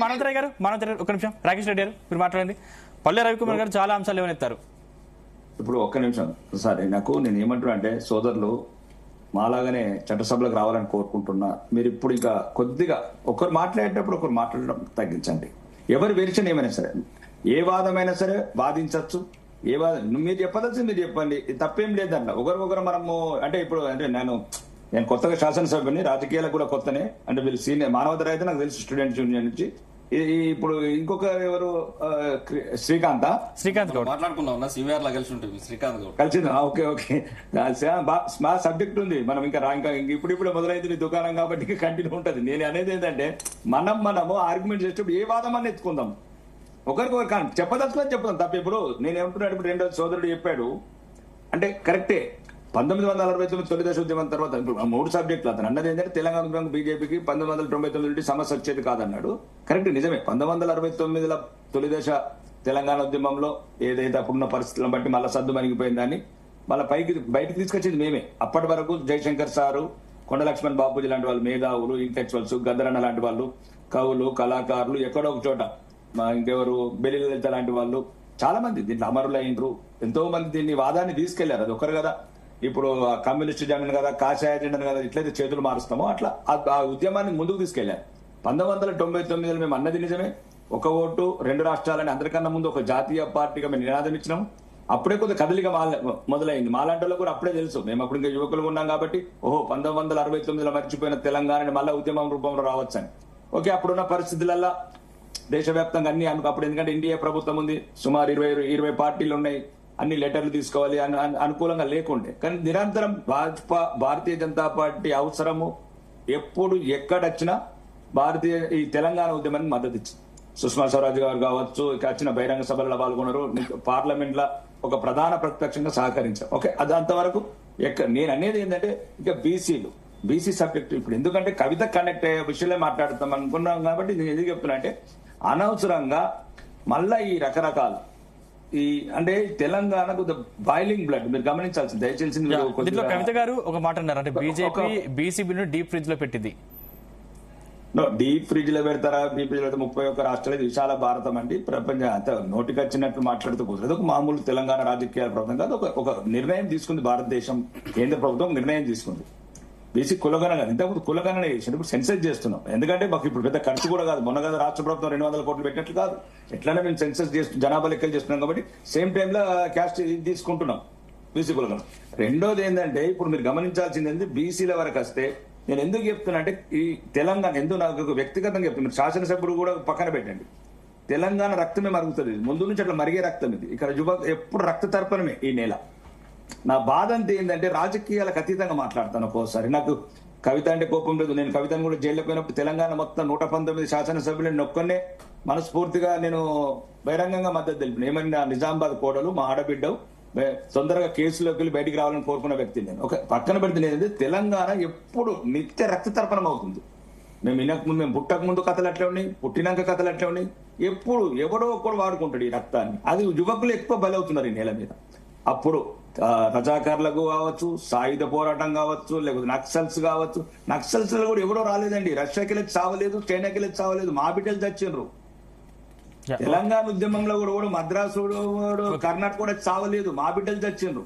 మనోతరాయ్ గారు ఒక నిమిషం. రాకేష్ రెడ్డి గారు మీరు మాట్లాడండి. పల్లె రవికుమార్ గారు చాలా అంశాలు ఏమనెత్తారు. ఇప్పుడు ఒక్క నిమిషం సార్, నేను ఏమంటున్నా అంటే సోదరులు మాలాగానే చట్టసభలకు రావాలని కోరుకుంటున్నా. మీరు ఇప్పుడు ఇంకా కొద్దిగా ఒకరు మాట్లాడేటప్పుడు ఒకరు మాట్లాడడం తగ్గించండి. ఎవరి వెర్షన్ ఏమైనా సరే, ఏ వాదమైనా సరే వాదించవచ్చు. ఏ వాదం మీరు చెప్పదచ్చు మీరు చెప్పండి, తప్పేం లేదన్న. ఒకరికొకరు మనము అంటే ఇప్పుడు అంటే నేను కొత్తగా శాసనసభ్యుని, రాజకీయాలకు కూడా కొత్తనే. అంటే వీళ్ళు సీనియర్ మానవతరాయ్ అయితే నాకు తెలుసు, స్టూడెంట్స్ యూనియన్ నుంచి. ఇప్పుడు ఇంకొక ఎవరు శ్రీకాంత్ మాట్లాడుకున్నాం సివిఆర్ లా కలిసి ఉంటుంది. శ్రీకాంత్ కలిసింది. ఓకే ఓకే, మా సబ్జెక్ట్ ఉంది. మనం ఇంకా ఇప్పుడు మొదలైంది దుకాణం కాబట్టి కంటిన్యూ ఉంటది. నేను అనేది ఏంటంటే మనము ఆర్గ్యుమెంట్ చేసేటప్పుడు ఏ వాదం అని ఎత్తుకుందాం, ఒకరికొకరు కానీ చెప్పదలుచుకొని చెప్తాం తప్ప. ఇప్పుడు నేను ఏమంటున్నాను, ఇప్పుడు రెండో సోదరుడు చెప్పాడు అంటే కరెక్టే. 1969 తొలి దశ ఉద్యమం తర్వాత ఇప్పుడు 3 సబ్జెక్టులు అతను అన్నది ఏంటంటే తెలంగాణ ఉద్యమం బీజేపీకి 1999 నుండి సమస్య వచ్చేది కాదన్నాడు. కరెక్ట్, నిజమే. 1969 తొలి దశ తెలంగాణ ఉద్యమంలో ఏదైతే అప్పుడున్న పరిస్థితులను బట్టి మళ్ళీ సద్దు మణిగిపోయిందని మళ్ళీ బయటకు తీసుకొచ్చేది మేమే. అప్పటి వరకు జయశంకర్ సారు, కొండ లక్ష్మణ్ బాపూజీ లాంటి వాళ్ళు, మేధావులు, ఇంటెలెక్చువల్స్, గద్దరన్న లాంటి వాళ్ళు, కవులు, కళాకారులు, ఎక్కడో ఒక చోట ఇంకెవరు బెలిలలిత లాంటి వాళ్ళు చాలా మంది దీంట్లో అమరులు అయినరు. ఎంతో మంది దీన్ని వాదాన్ని తీసుకెళ్లారు. అది ఒకరు కదా. ఇప్పుడు కమ్యూనిస్ట్ జెండాను కదా, కాషాయ జెండాను కదా, ఇట్లయితే చేతులు మారుస్తామో అట్లా ఆ ఉద్యమాన్ని ముందుకు తీసుకెళ్లారు. 1999 మేము అన్నది నిజమే. ఒక ఓటు 2 రాష్ట్రాలని అందరికన్నా ముందు ఒక జాతీయ పార్టీగా మేము నినాదం ఇచ్చినాం. అప్పుడే కొద్దిగా కదలిక మొదలైంది. మాలాంటి కూడా అప్పుడే తెలుసు, మేము అప్పుడు ఇంకా యువకులు ఉన్నాం కాబట్టి, ఓహో 1969 మర్చిపోయిన తెలంగాణని మళ్ళా ఉద్యమం రూపంలో రావచ్చని. ఓకే, అప్పుడున్న పరిస్థితులలో దేశవ్యాప్తంగా అన్ని అప్పుడు, ఎందుకంటే ఎన్డీఏ ప్రభుత్వం ఉంది, సుమారు 20 పార్టీలు ఉన్నాయి, అన్ని లెటర్లు తీసుకోవాలి అనుకూలంగా లేకుండే. కానీ నిరంతరం భారతీయ జనతా పార్టీ అవసరము ఎప్పుడు ఎక్కడొచ్చినా ఈ తెలంగాణ ఉద్యమానికి మద్దతు ఇచ్చింది. సుష్మా స్వరాజ్ గారు కావచ్చు, ఇక వచ్చిన బహిరంగ సభలలో పాల్గొన్నారు, పార్లమెంట్ లో ఒక ప్రధాన ప్రతిపక్షంగా సహకరించారు. ఓకే, అది అంతవరకు. నేను అనేది ఏంటంటే ఇక బీసీ సబ్జెక్ట్ ఇప్పుడు ఎందుకంటే కవిత కనెక్ట్ అయ్యే విషయంలో మాట్లాడుతాం అనుకున్నాం కాబట్టి నేను ఎందుకు చెప్తున్నా అంటే అనవసరంగా మళ్ళా ఈ రకరకాల అంటే తెలంగాణకు బాయిలింగ్ బ్లడ్ మీరు గమనించాల్సింది. దయచేసి కవిత గారు ఒక మాట అన్నారు, అంటే BJP BC bill deep fridge లో పెట్టింది. డీప్ ఫ్రిడ్జ్ లో పెడతారా? డీప్ ఫ్రిడ్జ్ లో 31 రాష్ట్రాలు, విశాల భారతం అండి. ప్రపంచం అంత నోటికి వచ్చినట్లు మాట్లాడుతూ పోతుంది. ఒక మామూలు తెలంగాణ రాజకీయాల ప్రభుత్వం కాదు, ఒక నిర్ణయం తీసుకుంది భారతదేశం. కేంద్ర ప్రభుత్వం నిర్ణయం తీసుకుంది. బీసీ కులగణన కాదు, ఇంతకుముందు కులగణన చేసి ఇప్పుడు సెన్సెస్ చేస్తున్నాం. ఎందుకంటే మాకు ఇప్పుడు పెద్ద ఖర్చు కూడా కాదు. మొన్న కదా రాష్ట్ర ప్రభుత్వం 200 కోట్లు పెట్టినట్లు కాదు. ఎట్లనే మేము సెన్సెస్ జనాభా లెక్కలు చేస్తున్నాం కాబట్టి సేమ్ టైంలో క్యాస్ట్ తీసుకుంటున్నాం బీసీ కులగణన. రెండోది ఏంటంటే ఇప్పుడు మీరు గమనించాల్సింది ఏంటి, బీసీల వరకు వస్తే నేను ఎందుకు చెప్తున్నా అంటే ఈ తెలంగాణ ఎందుకు నాకు వ్యక్తిగతంగా చెప్తున్నా, శాసనసభ్యుడు కూడా పక్కన పెట్టండి. తెలంగాణ రక్తమే మరుగుతుంది, ముందు నుంచి అట్లా మరిగే రక్తం ఇది. ఇక్కడ ఎప్పుడు రక్త తర్పణమే ఈ నేల. నా బాధ అంతా ఏంటంటే రాజకీయాలకు అతీతంగా మాట్లాడతాను. ఒక్కోసారి నాకు కవిత అంటే కోపం లేదు. నేను కవితను కూడా జైల్లో పోయినప్పుడు తెలంగాణ మొత్తం 119 శాసనసభ్యులు ఒక్కనే మనస్ఫూర్తిగా నేను బహిరంగంగా మద్దతు తెలిపిన. ఏమన్నా నిజామాబాద్ కోడలు మా ఆడబిడ్డ తొందరగా కేసులోకి వెళ్ళి బయటికి రావాలని కోరుకున్న వ్యక్తి నేను. ఒక పక్కన పెడితే ఏంటంటే తెలంగాణ ఎప్పుడు నిత్య రక్త తర్పణం అవుతుంది. మేము పుట్టక ముందు కథలు అట్లే ఉన్నాయి, పుట్టినాక కథలు అట్లే ఉన్నాయి. ఎప్పుడు ఎవడో ఒక్కడు వాడుకుంటాడు ఈ రక్తాన్ని. అది యువకులు ఎక్కువ బలవుతున్నారు ఈ నేల మీద. అప్పుడు రజాకారులకు కావచ్చు, సాయుధ పోరాటం కావచ్చు, లేకపోతే నక్సల్స్ కావచ్చు. నక్సల్స్ లో కూడా ఎవరో రాలేదండి. రష్యాకి వెళ్ళి చావలేదు, చైనాకి వెళ్ళి చావలేదు, మా బిడ్డలు చచ్చిండ్రు. తెలంగాణ ఉద్యమంలో కూడా మద్రాసు కర్ణాటక కూడా చావలేదు, మా బిడ్డలు చచ్చిండ్రు.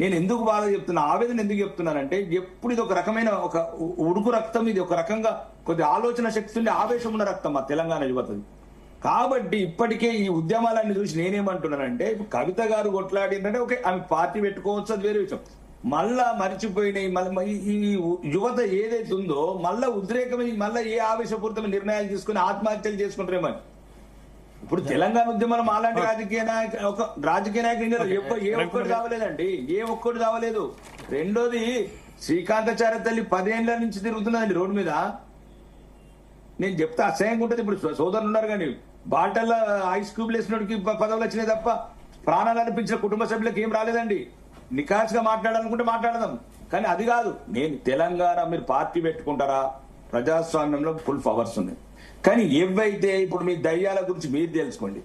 నేను ఎందుకు బాధ చెప్తున్నా, ఆవేదన ఎందుకు చెప్తున్నానంటే ఎప్పుడు ఇది ఒక రకమైన ఒక ఉడుకు రక్తం. ఇది ఒక రకంగా కొద్ది ఆలోచన శక్తి ఉండి ఆవేశం ఉన్న రక్తం మా తెలంగాణ యువతది. కాబట్టి ఇప్పటికే ఈ ఉద్యమాలన్నీ చూసి నేనేమంటున్నానంటే కవిత గారు కొట్లాడిందంటే ఓకే, ఆమె పార్టీ పెట్టుకోవచ్చు, అది వేరే విషయం. మళ్ళా మర్చిపోయినాయి మళ్ళీ ఈ యువత ఏదైతే ఉందో మళ్ళా ఉద్రేకమై మళ్ళా ఏ ఆవేశపూరితమైన నిర్ణయాలు తీసుకుని ఆత్మహత్యలు చేసుకుంటారేమని. ఇప్పుడు తెలంగాణ ఉద్యమం అలాంటి రాజకీయ నాయకులు ఏ ఒక్కటి కావలేదండి, ఏ ఒక్కటి కావలేదు. రెండోది శ్రీకాంతాచార్య తల్లి 10 ఏళ్ల నుంచి తిరుగుతున్నదండి రోడ్డు మీద. నేను చెప్తే అసహ్యంగా ఉంటుంది. ఇప్పుడు సోదరులు ఉన్నారు కానీ బాటల్లో ఐస్ క్యూబ్లు వేసినోడికి పదవులు వచ్చినాయి తప్ప ప్రాణాలు అనిపించిన కుటుంబ సభ్యులకు ఏం రాలేదండి. నికాస్గా మాట్లాడాలనుకుంటే మాట్లాడదాం, కానీ అది కాదు. నేను తెలంగాణ మీరు పార్టీ పెట్టుకుంటారా, ప్రజాస్వామ్యంలో ఫుల్ పవర్స్ ఉన్నాయి. కానీ ఏవైతే ఇప్పుడు మీ దయ్యాల గురించి మీరు తెలుసుకోండి.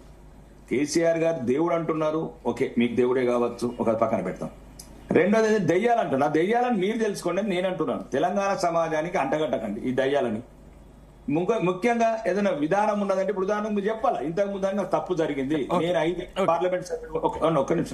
కేసీఆర్ గారు దేవుడు అంటున్నారు, ఓకే మీకు దేవుడే కావచ్చు, ఒక పక్కన పెడతాం. రెండోది దయ్యాలు అంటున్నా, దయ్యాలని మీరు తెలుసుకోండి అని నేను అంటున్నాను. తెలంగాణ సమాజానికి అంటగట్టకండి ఈ దయ్యాలని. ముఖ్యంగా ఏదైనా విధానం ఉన్నదంటే ఇప్పుడు ఉదాహరణకు మీరు చెప్పాలా ఇంతకు ముందు నాకు తప్పు జరిగింది నేను 5 పార్లమెంట్ సభ్యులు ఒక్క నిమిషం